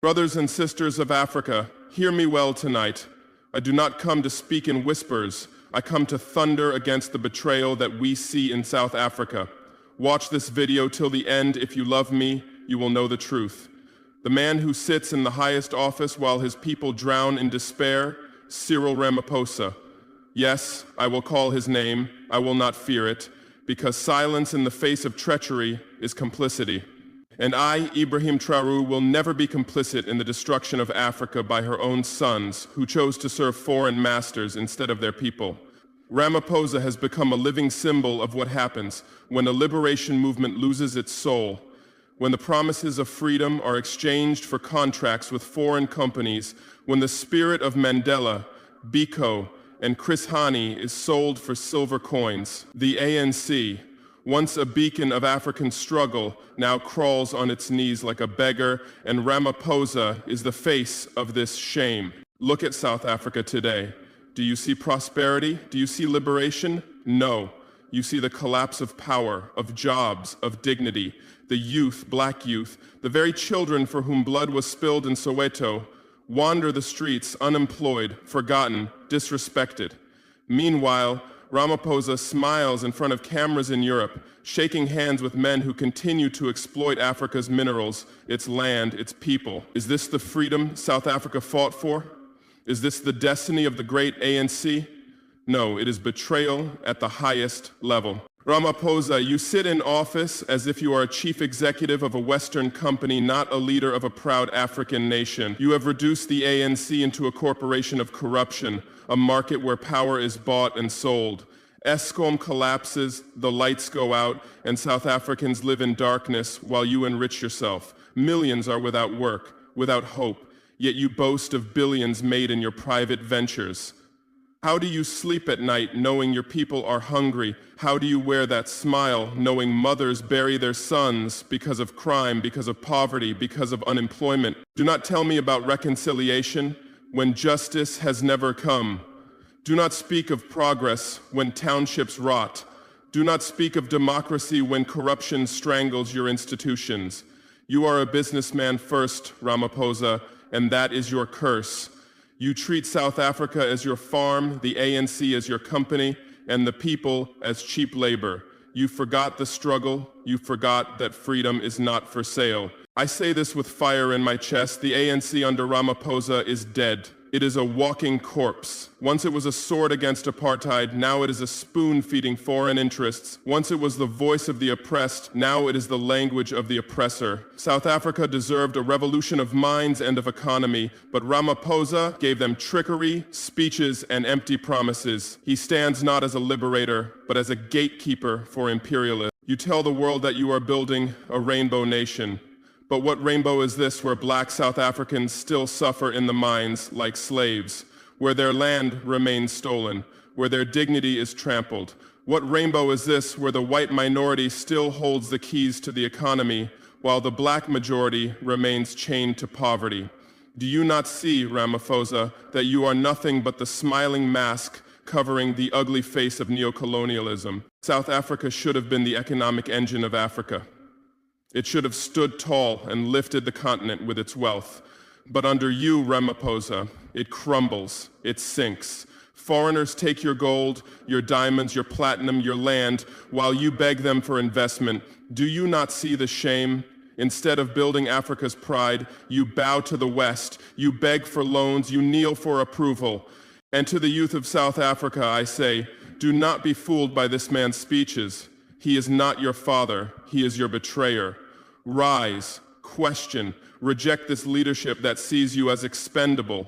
Brothers and sisters of Africa, hear me well tonight. I do not come to speak in whispers. I come to thunder against the betrayal that we see in South Africa. Watch this video till the end. If you love me, you will know the truth. The man who sits in the highest office while his people drown in despair, Cyril Ramaphosa. Yes, I will call his name. I will not fear it, because silence in the face of treachery is complicity. And I, Ibrahim Traoré, will never be complicit in the destruction of Africa by her own sons, who chose to serve foreign masters instead of their people. Ramaphosa has become a living symbol of what happens when a liberation movement loses its soul, when the promises of freedom are exchanged for contracts with foreign companies, when the spirit of Mandela, Biko, and Chris Hani is sold for silver coins. The ANC, once a beacon of African struggle, now crawls on its knees like a beggar, and Ramaphosa is the face of this shame. Look at South Africa today. Do you see prosperity? Do you see liberation? No. You see the collapse of power, of jobs, of dignity. The youth, black youth, the very children for whom blood was spilled in Soweto, wander the streets unemployed, forgotten, disrespected. Meanwhile, Ramaphosa smiles in front of cameras in Europe, shaking hands with men who continue to exploit Africa's minerals, its land, its people. Is this the freedom South Africa fought for? Is this the destiny of the great ANC? No, it is betrayal at the highest level. Ramaphosa, you sit in office as if you are a chief executive of a Western company, not a leader of a proud African nation. You have reduced the ANC into a corporation of corruption, a market where power is bought and sold. Eskom collapses, the lights go out, and South Africans live in darkness while you enrich yourself. Millions are without work, without hope, yet you boast of billions made in your private ventures. How do you sleep at night knowing your people are hungry? How do you wear that smile knowing mothers bury their sons because of crime, because of poverty, because of unemployment? Do not tell me about reconciliation when justice has never come. Do not speak of progress when townships rot. Do not speak of democracy when corruption strangles your institutions. You are a businessman first, Ramaphosa, and that is your curse. You treat South Africa as your farm, the ANC as your company, and the people as cheap labor. You forgot the struggle. You forgot that freedom is not for sale. I say this with fire in my chest. The ANC under Ramaphosa is dead. It is a walking corpse. Once it was a sword against apartheid, now it is a spoon feeding foreign interests. Once it was the voice of the oppressed, now it is the language of the oppressor. South Africa deserved a revolution of minds and of economy, but Ramaphosa gave them trickery, speeches, and empty promises. He stands not as a liberator, but as a gatekeeper for imperialists. You tell the world that you are building a rainbow nation. But what rainbow is this where black South Africans still suffer in the mines like slaves, where their land remains stolen, where their dignity is trampled? What rainbow is this where the white minority still holds the keys to the economy, while the black majority remains chained to poverty? Do you not see, Ramaphosa, that you are nothing but the smiling mask covering the ugly face of neocolonialism? South Africa should have been the economic engine of Africa. It should have stood tall and lifted the continent with its wealth. But under you, Ramaphosa, it crumbles, it sinks. Foreigners take your gold, your diamonds, your platinum, your land, while you beg them for investment. Do you not see the shame? Instead of building Africa's pride, you bow to the West, you beg for loans, you kneel for approval. And to the youth of South Africa, I say, do not be fooled by this man's speeches. He is not your father, he is your betrayer. Rise, question, reject this leadership that sees you as expendable.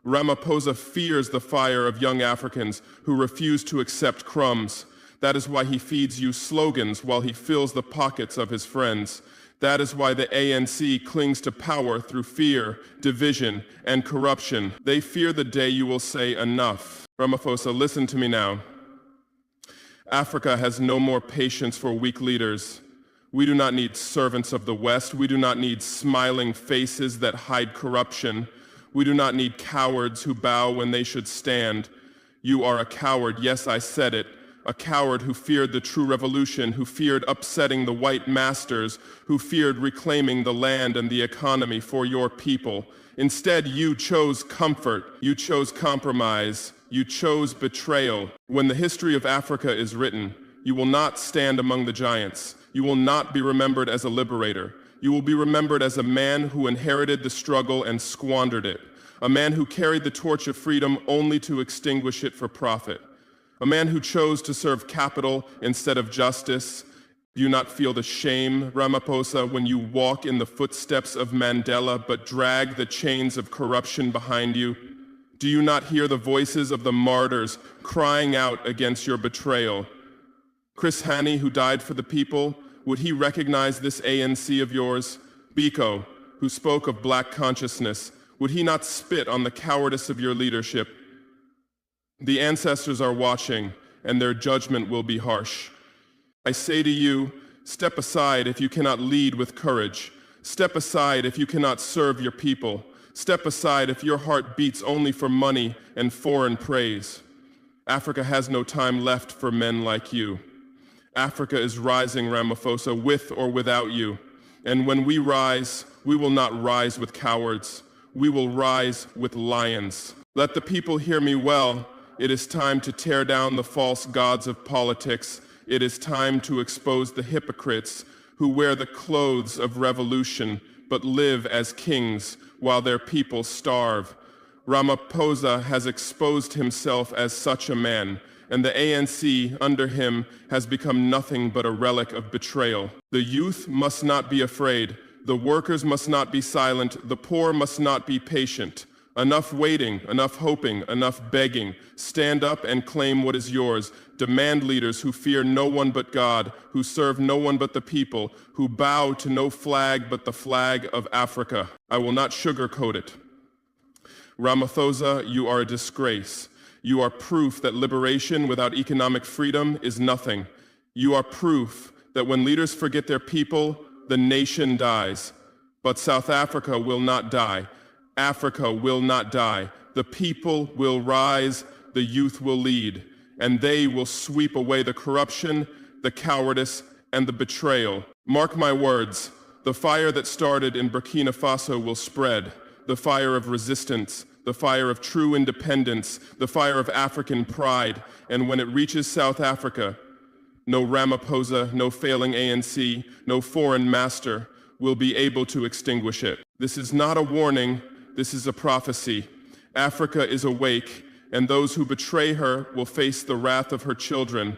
Ramaphosa fears the fire of young Africans who refuse to accept crumbs. That is why he feeds you slogans while he fills the pockets of his friends. That is why the ANC clings to power through fear, division, and corruption. They fear the day you will say enough. Ramaphosa, listen to me now. Africa has no more patience for weak leaders. We do not need servants of the West. We do not need smiling faces that hide corruption. We do not need cowards who bow when they should stand. You are a coward. Yes, I said it. a coward who feared the true revolution, who feared upsetting the white masters, who feared reclaiming the land and the economy for your people. Instead, you chose comfort, you chose compromise, you chose betrayal. When the history of Africa is written, you will not stand among the giants. You will not be remembered as a liberator. You will be remembered as a man who inherited the struggle and squandered it. A man who carried the torch of freedom only to extinguish it for profit. A man who chose to serve capital instead of justice. Do you not feel the shame, Ramaphosa, when you walk in the footsteps of Mandela but drag the chains of corruption behind you? Do you not hear the voices of the martyrs crying out against your betrayal? Chris Hani, who died for the people, would he recognize this ANC of yours? Biko, who spoke of black consciousness, would he not spit on the cowardice of your leadership? The ancestors are watching, and their judgment will be harsh. I say to you, step aside if you cannot lead with courage. Step aside if you cannot serve your people. Step aside if your heart beats only for money and foreign praise. Africa has no time left for men like you. Africa is rising, Ramaphosa, with or without you. And when we rise, we will not rise with cowards. We will rise with lions. Let the people hear me well. It is time to tear down the false gods of politics. It is time to expose the hypocrites who wear the clothes of revolution but live as kings while their people starve. Ramaphosa has exposed himself as such a man, and the ANC under him has become nothing but a relic of betrayal. The youth must not be afraid. The workers must not be silent. The poor must not be patient. Enough waiting, enough hoping, enough begging. Stand up and claim what is yours. Demand leaders who fear no one but God, who serve no one but the people, who bow to no flag but the flag of Africa. I will not sugarcoat it. Ramaphosa, you are a disgrace. You are proof that liberation without economic freedom is nothing. You are proof that when leaders forget their people, the nation dies. But South Africa will not die. Africa will not die. The people will rise, the youth will lead, and they will sweep away the corruption, the cowardice, and the betrayal. Mark my words, the fire that started in Burkina Faso will spread, the fire of resistance, the fire of true independence, the fire of African pride, and when it reaches South Africa, no Ramaphosa, no failing ANC, no foreign master will be able to extinguish it. This is not a warning, this is a prophecy. Africa is awake, and those who betray her will face the wrath of her children.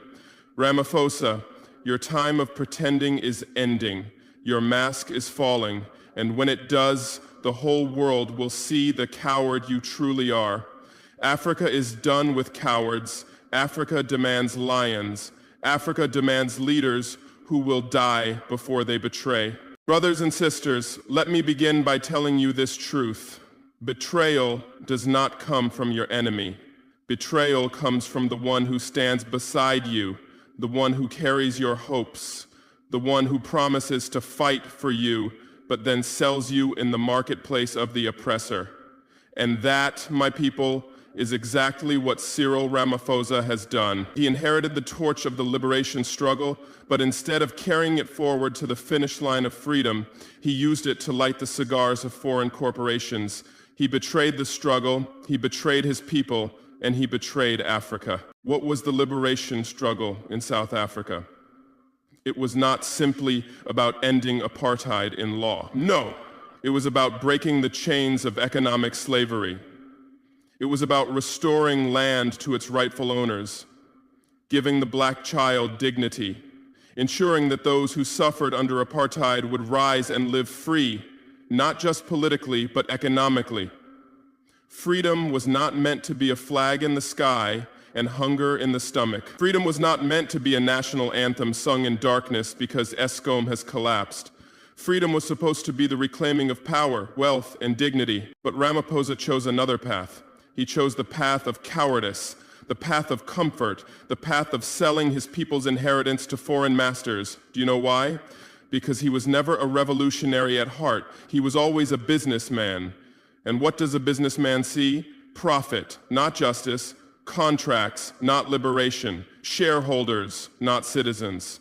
Ramaphosa, your time of pretending is ending. Your mask is falling, and when it does, the whole world will see the coward you truly are. Africa is done with cowards. Africa demands lions. Africa demands leaders who will die before they betray. Brothers and sisters, let me begin by telling you this truth. Betrayal does not come from your enemy. Betrayal comes from the one who stands beside you, the one who carries your hopes, the one who promises to fight for you, but then sells you in the marketplace of the oppressor. And that, my people, is exactly what Cyril Ramaphosa has done. He inherited the torch of the liberation struggle, but instead of carrying it forward to the finish line of freedom, he used it to light the cigars of foreign corporations. He betrayed the struggle, he betrayed his people, and he betrayed Africa. What was the liberation struggle in South Africa? It was not simply about ending apartheid in law. No, it was about breaking the chains of economic slavery. It was about restoring land to its rightful owners, giving the black child dignity, ensuring that those who suffered under apartheid would rise and live free, not just politically, but economically. Freedom was not meant to be a flag in the sky and hunger in the stomach. Freedom was not meant to be a national anthem sung in darkness because Eskom has collapsed. Freedom was supposed to be the reclaiming of power, wealth, and dignity. But Ramaphosa chose another path. He chose the path of cowardice, the path of comfort, the path of selling his people's inheritance to foreign masters. Do you know why? Because he was never a revolutionary at heart. He was always a businessman. And what does a businessman see? Profit, not justice. Contracts, not liberation. Shareholders, not citizens.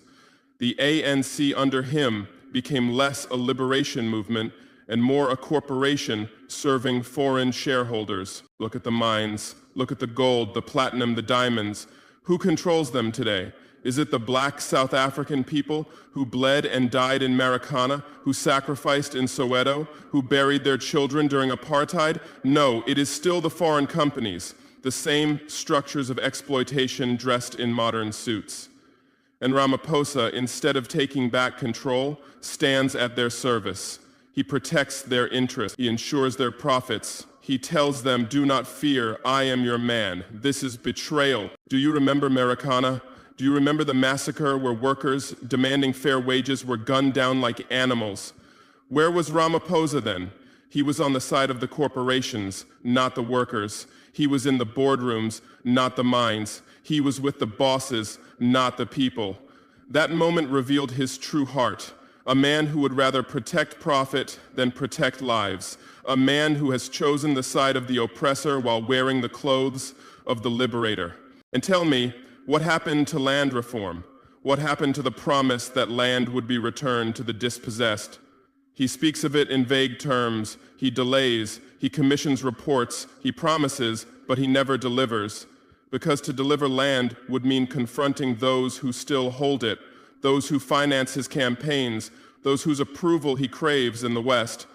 The ANC under him became less a liberation movement and more a corporation serving foreign shareholders. Look at the mines, look at the gold, the platinum, the diamonds. Who controls them today? Is it the black South African people who bled and died in Marikana, who sacrificed in Soweto, who buried their children during apartheid? No, it is still the foreign companies, the same structures of exploitation dressed in modern suits. And Ramaphosa, instead of taking back control, stands at their service. He protects their interests. He ensures their profits. He tells them, do not fear, I am your man. This is betrayal. Do you remember Marikana? Do you remember the massacre where workers demanding fair wages were gunned down like animals? Where was Ramaphosa then? He was on the side of the corporations, not the workers. He was in the boardrooms, not the mines. He was with the bosses, not the people. That moment revealed his true heart, a man who would rather protect profit than protect lives, a man who has chosen the side of the oppressor while wearing the clothes of the liberator. And tell me, what happened to land reform? What happened to the promise that land would be returned to the dispossessed? He speaks of it in vague terms. He delays, he commissions reports, he promises, but he never delivers. Because to deliver land would mean confronting those who still hold it, those who finance his campaigns, those whose approval he craves in the West.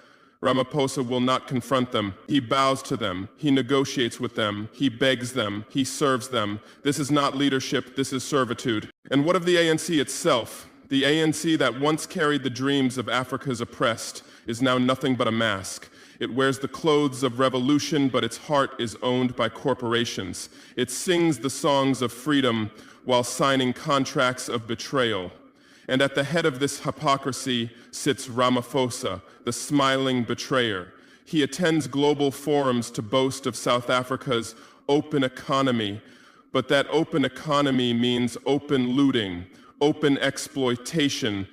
Ramaphosa will not confront them. He bows to them. He negotiates with them. He begs them. He serves them. This is not leadership. This is servitude. And what of the ANC itself? The ANC that once carried the dreams of Africa's oppressed is now nothing but a mask. It wears the clothes of revolution, but its heart is owned by corporations. It sings the songs of freedom while signing contracts of betrayal. And at the head of this hypocrisy sits Ramaphosa, the smiling betrayer. He attends global forums to boast of South Africa's open economy, but that open economy means open looting, open exploitation,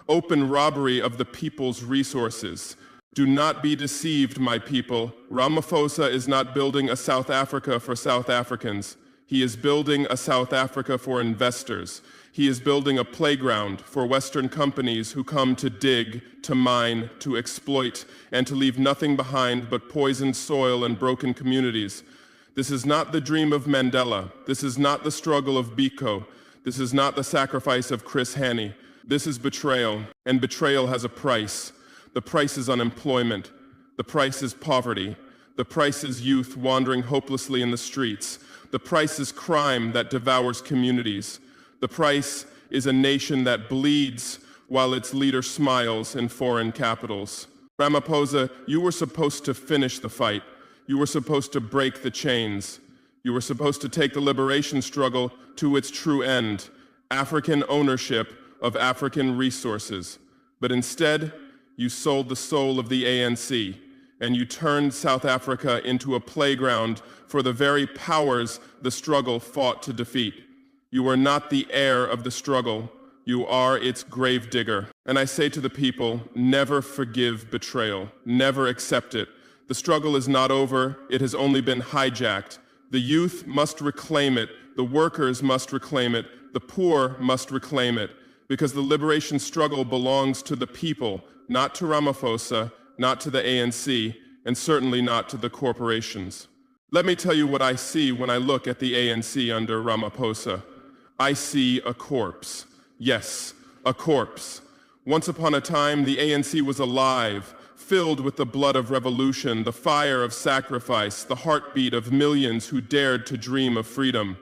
open robbery of the people's resources. Do not be deceived, my people. Ramaphosa is not building a South Africa for South Africans. He is building a South Africa for investors. He is building a playground for Western companies who come to dig, to mine, to exploit, and to leave nothing behind but poisoned soil and broken communities. This is not the dream of Mandela. This is not the struggle of Biko. This is not the sacrifice of Chris Hani. This is betrayal, and betrayal has a price. The price is unemployment. The price is poverty. The price is youth wandering hopelessly in the streets. The price is crime that devours communities. The price is a nation that bleeds while its leader smiles in foreign capitals. Ramaphosa, you were supposed to finish the fight. You were supposed to break the chains. You were supposed to take the liberation struggle to its true end, African ownership of African resources. But instead, you sold the soul of the ANC, and you turned South Africa into a playground for the very powers the struggle fought to defeat. You are not the heir of the struggle. You are its gravedigger. And I say to the people, never forgive betrayal. Never accept it. The struggle is not over. It has only been hijacked. The youth must reclaim it. The workers must reclaim it. The poor must reclaim it. Because the liberation struggle belongs to the people, not to Ramaphosa, not to the ANC, and certainly not to the corporations. Let me tell you what I see when I look at the ANC under Ramaphosa. I see a corpse. Yes, a corpse. Once upon a time, the ANC was alive, filled with the blood of revolution, the fire of sacrifice, the heartbeat of millions who dared to dream of freedom.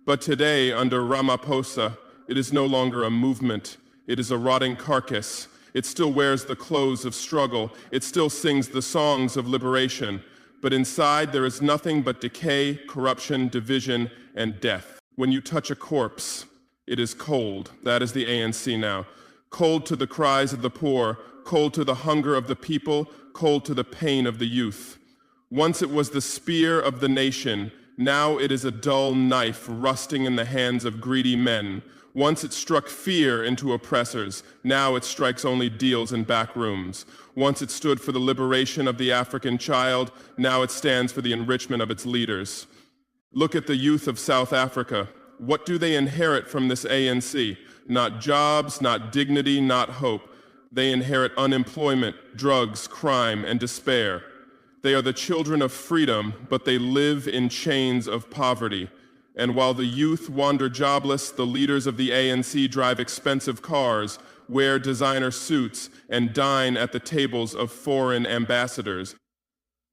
But today, under Ramaphosa, it is no longer a movement. It is a rotting carcass. It still wears the clothes of struggle. It still sings the songs of liberation. But inside, there is nothing but decay, corruption, division, and death. When you touch a corpse, it is cold. That is the ANC now. Cold to the cries of the poor, cold to the hunger of the people, cold to the pain of the youth. Once it was the spear of the nation, now it is a dull knife rusting in the hands of greedy men. Once it struck fear into oppressors, now it strikes only deals in back rooms. Once it stood for the liberation of the African child, now it stands for the enrichment of its leaders. Look at the youth of South Africa. What do they inherit from this ANC? Not jobs, not dignity, not hope. They inherit unemployment, drugs, crime, and despair. They are the children of freedom, but they live in chains of poverty. And while the youth wander jobless, the leaders of the ANC drive expensive cars, wear designer suits, and dine at the tables of foreign ambassadors.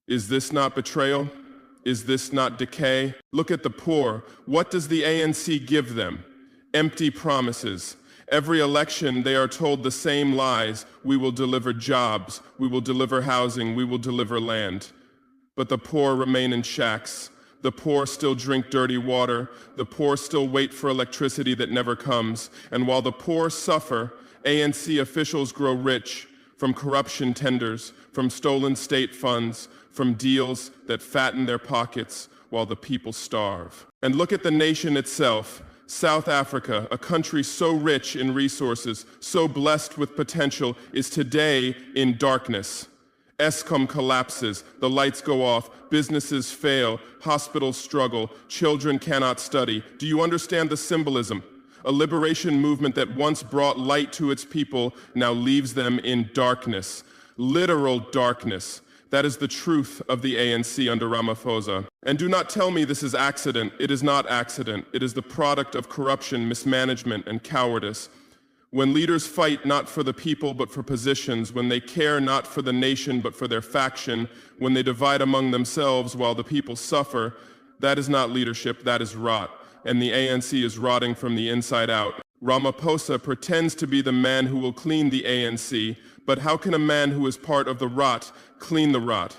Is this not betrayal? Is this not decay? Look at the poor. What does the ANC give them? Empty promises. Every election they are told the same lies. We will deliver jobs, we will deliver housing, we will deliver land. But the poor remain in shacks. The poor still drink dirty water. The poor still wait for electricity that never comes. And while the poor suffer, ANC officials grow rich from corruption tenders, from stolen state funds, from deals that fatten their pockets while the people starve. And look at the nation itself. South Africa, a country so rich in resources, so blessed with potential, is today in darkness. Eskom collapses, the lights go off, businesses fail, hospitals struggle, children cannot study. Do you understand the symbolism? A liberation movement that once brought light to its people now leaves them in darkness, literal darkness. That is the truth of the ANC under Ramaphosa. And do not tell me this is accident. It is not accident. It is the product of corruption, mismanagement, and cowardice. When leaders fight not for the people but for positions, when they care not for the nation but for their faction, when they divide among themselves while the people suffer, that is not leadership, that is rot. And the ANC is rotting from the inside out. Ramaphosa pretends to be the man who will clean the ANC, but how can a man who is part of the rot clean the rot?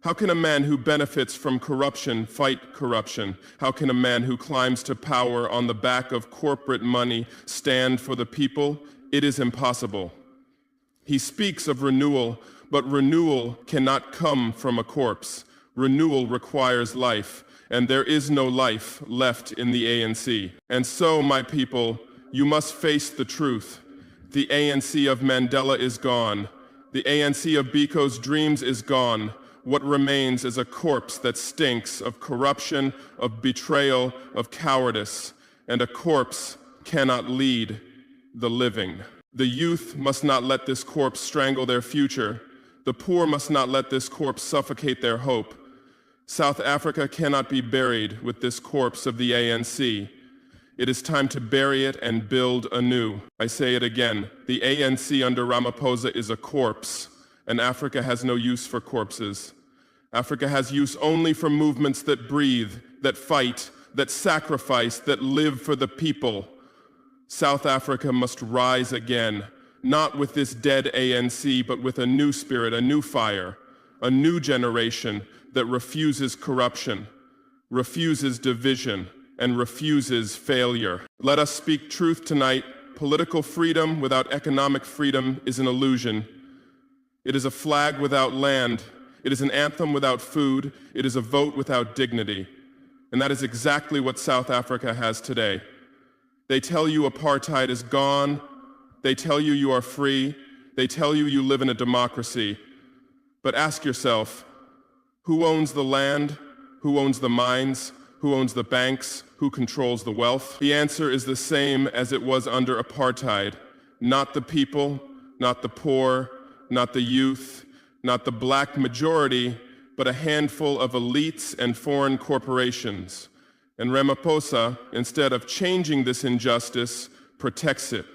How can a man who benefits from corruption fight corruption? How can a man who climbs to power on the back of corporate money stand for the people? It is impossible. He speaks of renewal, but renewal cannot come from a corpse. Renewal requires life, and there is no life left in the ANC. And so, my people, you must face the truth. The ANC of Mandela is gone. The ANC of Biko's dreams is gone. What remains is a corpse that stinks of corruption, of betrayal, of cowardice, and a corpse cannot lead the living. The youth must not let this corpse strangle their future. The poor must not let this corpse suffocate their hope. South Africa cannot be buried with this corpse of the ANC. It is time to bury it and build anew. I say it again, the ANC under Ramaphosa is a corpse, and Africa has no use for corpses. Africa has use only for movements that breathe, that fight, that sacrifice, that live for the people. South Africa must rise again, not with this dead ANC, but with a new spirit, a new fire, a new generation that refuses corruption, refuses division, and refuses failure. Let us speak truth tonight. Political freedom without economic freedom is an illusion. It is a flag without land. It is an anthem without food. It is a vote without dignity. And that is exactly what South Africa has today. They tell you apartheid is gone. They tell you you are free. They tell you you live in a democracy. But ask yourself, who owns the land? Who owns the mines? Who owns the banks? Who controls the wealth? The answer is the same as it was under apartheid. Not the people, not the poor, not the youth, not the black majority, but a handful of elites and foreign corporations. And Ramaphosa, instead of changing this injustice, protects it.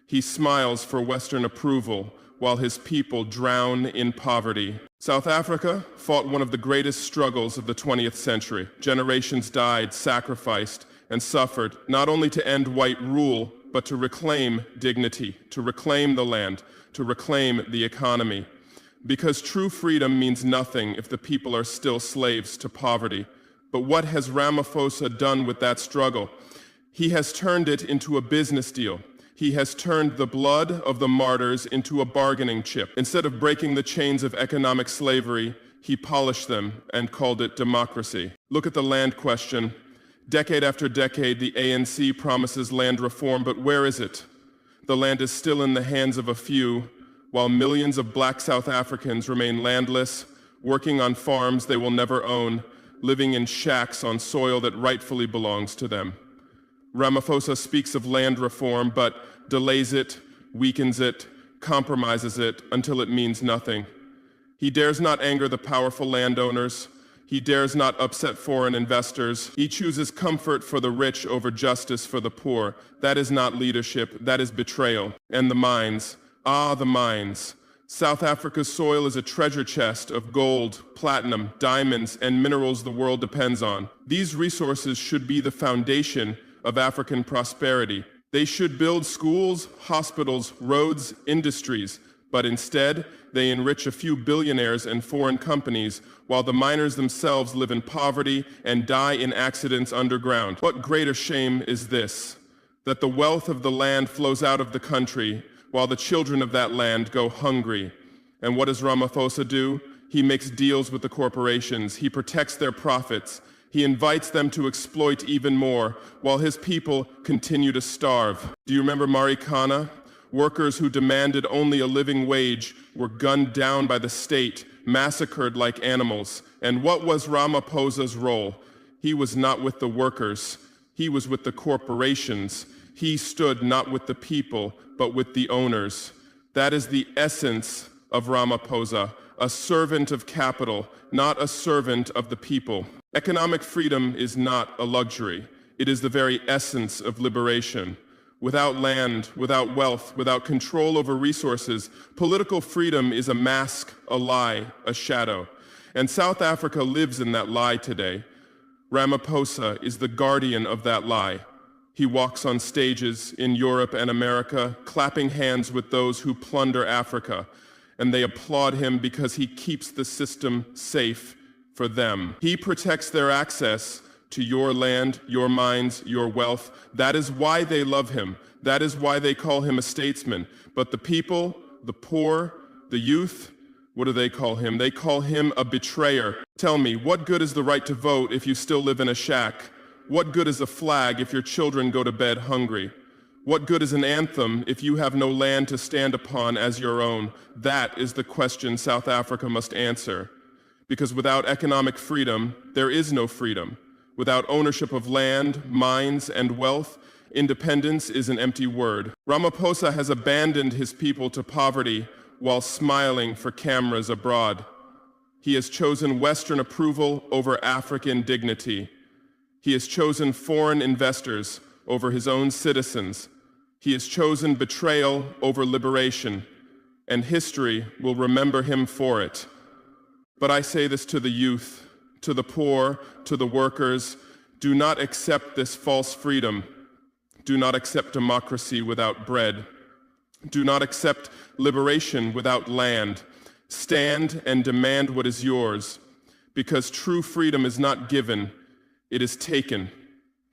He smiles for Western approval while his people drown in poverty. South Africa fought one of the greatest struggles of the 20th century. Generations died, sacrificed, and suffered, not only to end white rule, but to reclaim dignity, to reclaim the land, to reclaim the economy. Because true freedom means nothing if the people are still slaves to poverty. But what has Ramaphosa done with that struggle? He has turned it into a business deal. He has turned the blood of the martyrs into a bargaining chip. Instead of breaking the chains of economic slavery, he polished them and called it democracy. Look at the land question. Decade after decade, the ANC promises land reform, but where is it? The land is still in the hands of a few, while millions of black South Africans remain landless, working on farms they will never own, living in shacks on soil that rightfully belongs to them. Ramaphosa speaks of land reform, but delays it, weakens it, compromises it until it means nothing. He dares not anger the powerful landowners. He dares not upset foreign investors. He chooses comfort for the rich over justice for the poor. That is not leadership, that is betrayal. And the mines, the mines. South Africa's soil is a treasure chest of gold, platinum, diamonds, and minerals the world depends on. These resources should be the foundation of African prosperity. They should build schools, hospitals, roads, industries, but instead, they enrich a few billionaires and foreign companies, while the miners themselves live in poverty and die in accidents underground. What greater shame is this? That the wealth of the land flows out of the country, while the children of that land go hungry. And what does Ramaphosa do? He makes deals with the corporations. He protects their profits. He invites them to exploit even more, while his people continue to starve. Do you remember Marikana? Workers who demanded only a living wage were gunned down by the state, massacred like animals. And what was Ramaphosa's role? He was not with the workers. He was with the corporations. He stood not with the people, but with the owners. That is the essence of Ramaphosa, a servant of capital, not a servant of the people. Economic freedom is not a luxury. It is the very essence of liberation. Without land, without wealth, without control over resources, political freedom is a mask, a lie, a shadow. And South Africa lives in that lie today. Ramaphosa is the guardian of that lie. He walks on stages in Europe and America, clapping hands with those who plunder Africa, and they applaud him because he keeps the system safe for them. He protects their access to your land, your mines, your wealth. That is why they love him. That is why they call him a statesman. But the people, the poor, the youth, what do they call him? They call him a betrayer. Tell me, what good is the right to vote if you still live in a shack? What good is a flag if your children go to bed hungry? What good is an anthem if you have no land to stand upon as your own? That is the question South Africa must answer. Because without economic freedom, there is no freedom. Without ownership of land, mines, and wealth, independence is an empty word. Ramaphosa has abandoned his people to poverty while smiling for cameras abroad. He has chosen Western approval over African dignity. He has chosen foreign investors over his own citizens. He has chosen betrayal over liberation, and history will remember him for it. But I say this to the youth, to the poor, to the workers: do not accept this false freedom. Do not accept democracy without bread. Do not accept liberation without land. Stand and demand what is yours, because true freedom is not given, it is taken.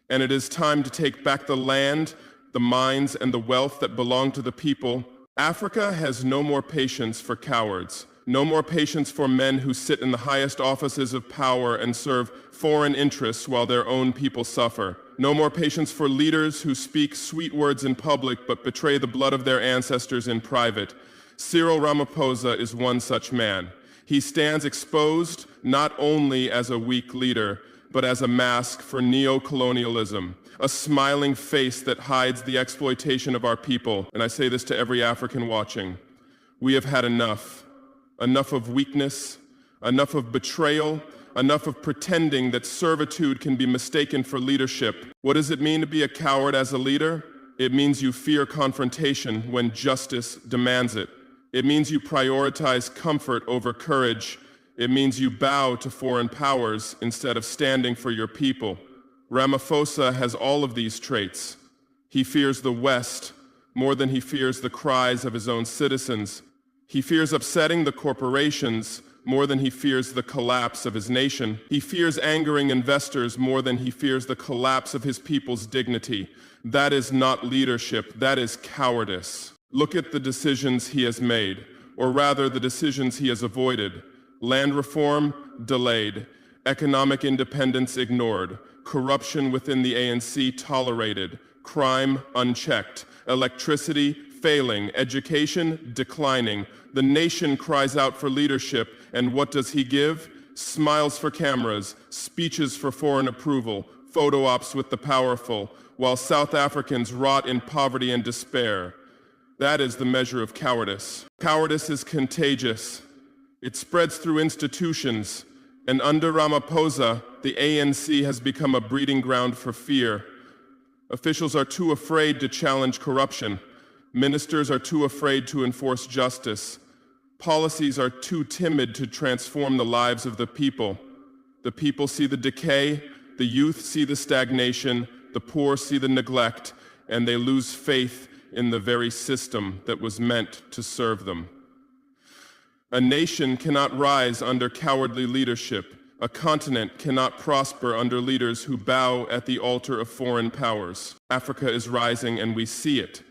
And it is time to take back the land, the mines, and the wealth that belong to the people. Africa has no more patience for cowards. No more patience for men who sit in the highest offices of power and serve foreign interests while their own people suffer. No more patience for leaders who speak sweet words in public but betray the blood of their ancestors in private. Cyril Ramaphosa is one such man. He stands exposed not only as a weak leader, but as a mask for neo-colonialism, a smiling face that hides the exploitation of our people. And I say this to every African watching: we have had enough. Enough of weakness, enough of betrayal, enough of pretending that servitude can be mistaken for leadership. What does it mean to be a coward as a leader? It means you fear confrontation when justice demands it. It means you prioritize comfort over courage. It means you bow to foreign powers instead of standing for your people. Ramaphosa has all of these traits. He fears the West more than he fears the cries of his own citizens. He fears upsetting the corporations more than he fears the collapse of his nation. He fears angering investors more than he fears the collapse of his people's dignity. That is not leadership, that is cowardice. Look at the decisions he has made, or rather the decisions he has avoided. Land reform, delayed. Economic independence, ignored. Corruption within the ANC, tolerated. Crime, unchecked. Electricity, failing. Education, declining. The nation cries out for leadership, and what does he give? smiles for cameras, speeches for foreign approval, photo ops with the powerful, while South Africans rot in poverty and despair. That is the measure of cowardice. Cowardice is contagious. It spreads through institutions, and under Ramaphosa, the ANC has become a breeding ground for fear. Officials are too afraid to challenge corruption. Ministers are too afraid to enforce justice. Policies are too timid to transform the lives of the people. The people see the decay, the youth see the stagnation, the poor see the neglect, and they lose faith in the very system that was meant to serve them. A nation cannot rise under cowardly leadership. A continent cannot prosper under leaders who bow at the altar of foreign powers. Africa is rising, and we see it.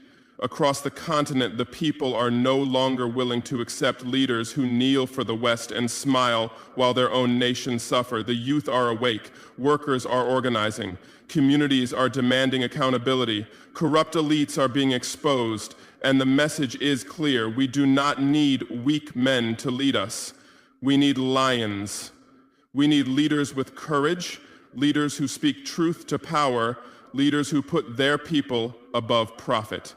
Across the continent, the people are no longer willing to accept leaders who kneel for the West and smile while their own nations suffer. The youth are awake. Workers are organizing. Communities are demanding accountability. Corrupt elites are being exposed. And the message is clear. We do not need weak men to lead us. We need lions. We need leaders with courage, leaders who speak truth to power, leaders who put their people above profit.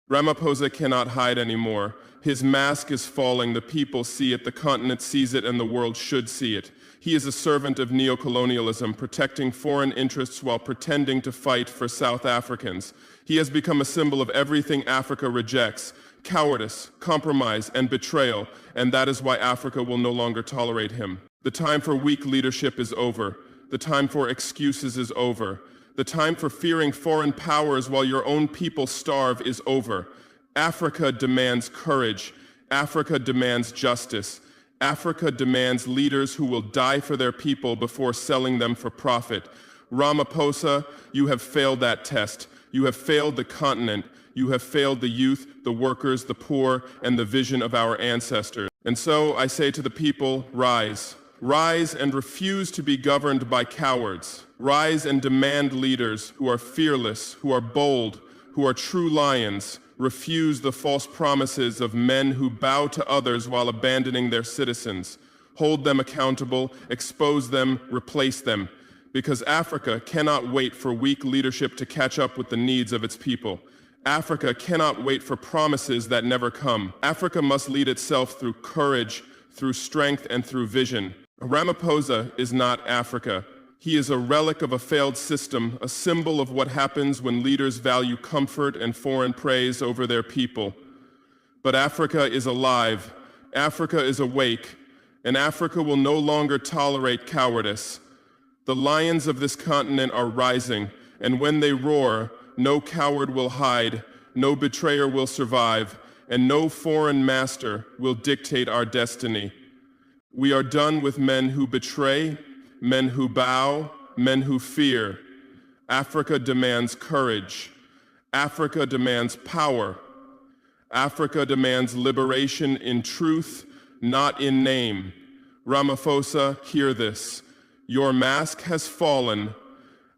Ramaphosa cannot hide anymore. His mask is falling. The people see it, the continent sees it, and the world should see it. He is a servant of neocolonialism, protecting foreign interests while pretending to fight for South Africans. He has become a symbol of everything Africa rejects: cowardice, compromise, and betrayal, and that is why Africa will no longer tolerate him. The time for weak leadership is over. The time for excuses is over. The time for fearing foreign powers while your own people starve is over. Africa demands courage. Africa demands justice. Africa demands leaders who will die for their people before selling them for profit. Ramaphosa, you have failed that test. You have failed the continent. You have failed the youth, the workers, the poor, and the vision of our ancestors. And so I say to the people, rise. Rise and refuse to be governed by cowards. Rise and demand leaders who are fearless, who are bold, who are true lions. Refuse the false promises of men who bow to others while abandoning their citizens. Hold them accountable, expose them, replace them. Because Africa cannot wait for weak leadership to catch up with the needs of its people. Africa cannot wait for promises that never come. Africa must lead itself through courage, through strength, and through vision. Ramaphosa is not Africa. He is a relic of a failed system, a symbol of what happens when leaders value comfort and foreign praise over their people. But Africa is alive. Africa is awake. And Africa will no longer tolerate cowardice. The lions of this continent are rising, and when they roar, no coward will hide, no betrayer will survive, and no foreign master will dictate our destiny. We are done with men who betray, men who bow, men who fear. Africa demands courage. Africa demands power. Africa demands liberation in truth, not in name. Ramaphosa, hear this. Your mask has fallen.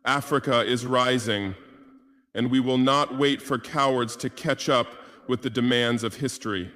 Africa is rising. And we will not wait for cowards to catch up with the demands of history.